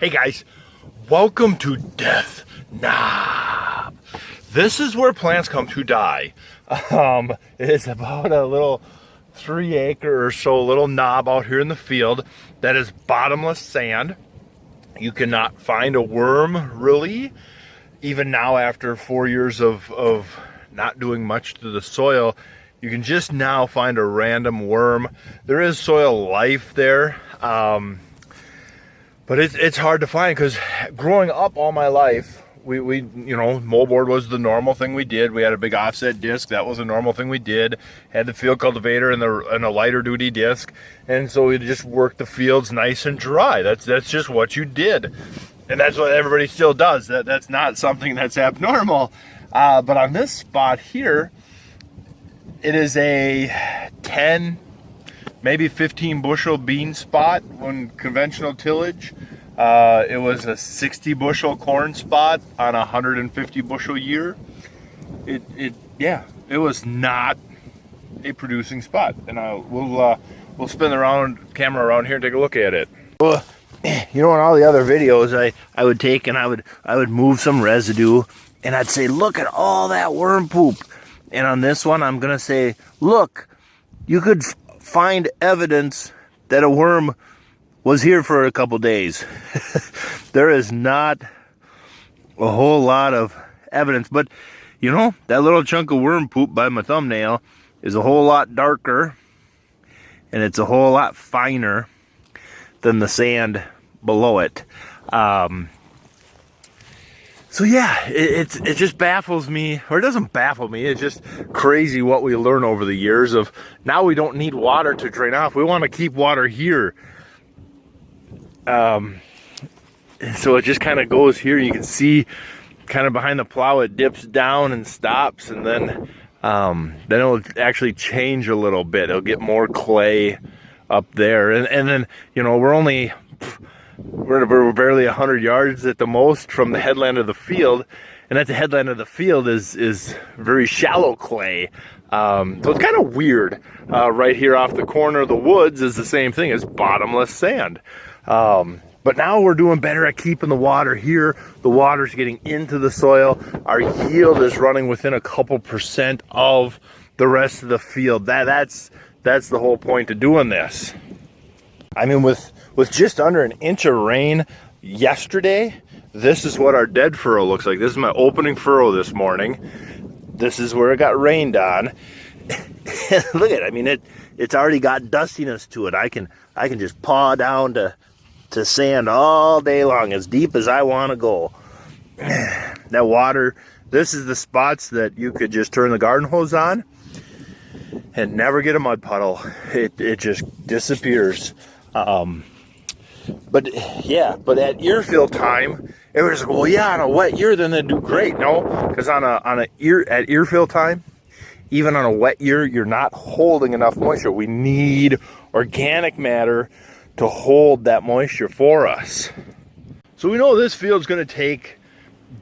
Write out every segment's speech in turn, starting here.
Hey guys, welcome to Death Knob. This is where plants come to die. It's about a little 3-acre or so little knob out here in the field that is bottomless sand. You cannot find a worm really, even now after 4 years of not doing much to the soil. You can just now find a random worm. There is soil life there. But it's hard to find because growing up all my life, we moldboard was the normal thing we did. We had a big offset disc. That was a normal thing we did. Had the field cultivator and a lighter duty disc. And so we just worked the fields nice and dry. That's just what you did. And that's what everybody still does. That's not something that's abnormal. But on this spot here, it is a 10, maybe 15 bushel bean spot when conventional tillage. It was a 60 bushel corn spot on a 150 bushel year. It was not a producing spot. And we'll spin the camera around here and take a look at it. Well, you know, in all the other videos I would take and I would move some residue and I'd say, look at all that worm poop. And on this one, I'm gonna say, look, you could find evidence that a worm was here for a couple days. There is not a whole lot of evidence, but you know, that little chunk of worm poop by my thumbnail is a whole lot darker and it's a whole lot finer than the sand below it. So yeah, it just baffles me, or it doesn't baffle me, it's just crazy what we learn over the years of now we don't need water to drain off. We want to keep water here. So it just kind of goes here. You can see kind of behind the plow, it dips down and stops, and then it'll actually change a little bit. It'll get more clay up there. And then, you know, we're barely 100 yards at the most from the headland of the field, and at the headland of the field is very shallow clay. So it's kind of weird. Right here off the corner of the woods is the same thing as bottomless sand. But now we're doing better at keeping the water here. The water's getting into the soil. Our yield is running within a couple percent of the rest of the field. That's the whole point of doing this. I mean, with just under an inch of rain yesterday, this is what our dead furrow looks like. This is my opening furrow this morning. This is where it got rained on. Look at it. I mean, it's already got dustiness to it. I can just paw down to sand all day long, as deep as I want to go. That water, this is the spots that you could just turn the garden hose on and never get a mud puddle. It just disappears. But at ear fill time, it was like, well, yeah, on a wet year, then they do great. No, because at ear fill time, even on a wet year, you're not holding enough moisture. We need organic matter to hold that moisture for us. So we know this field's going to take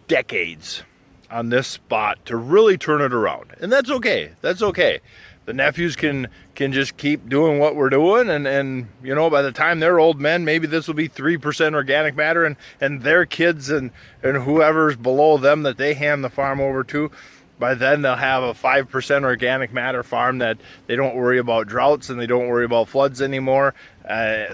decades on this spot to really turn it around, and that's okay. That's okay. The nephews can just keep doing what we're doing, and you know, by the time they're old men, maybe this will be 3% organic matter, and their kids and whoever's below them that they hand the farm over to, by then they'll have a 5% organic matter farm that they don't worry about droughts and they don't worry about floods anymore.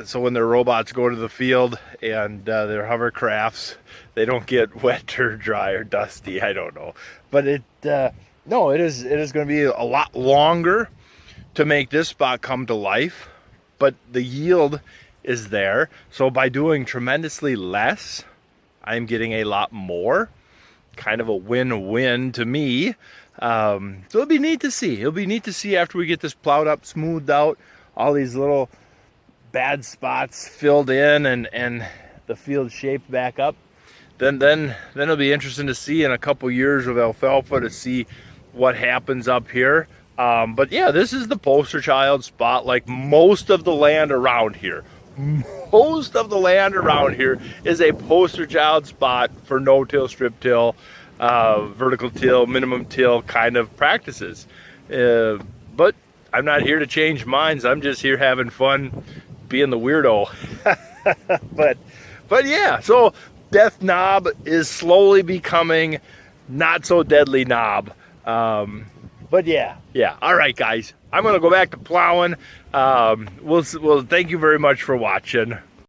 So when their robots go to the field and their hovercrafts, they don't get wet or dry or dusty. I don't know, but it is going to be a lot longer to make this spot come to life, but the yield is there. So by doing tremendously less, I'm getting a lot more. Kind of a win-win to me. So it'll be neat to see. It'll be neat to see after we get this plowed up, smoothed out, all these little bad spots filled in and the field shaped back up. Then it'll be interesting to see in a couple years of alfalfa to see what happens up here. But yeah, this is the poster child spot, like most of the land around here. Most of the land around here is a poster child spot for no-till, strip-till, vertical till, minimum till kind of practices. But I'm not here to change minds. I'm just here having fun being the weirdo. But yeah, so Death Knob is slowly becoming not so deadly knob. But yeah. All right, guys. I'm going to go back to plowing. We'll thank you very much for watching.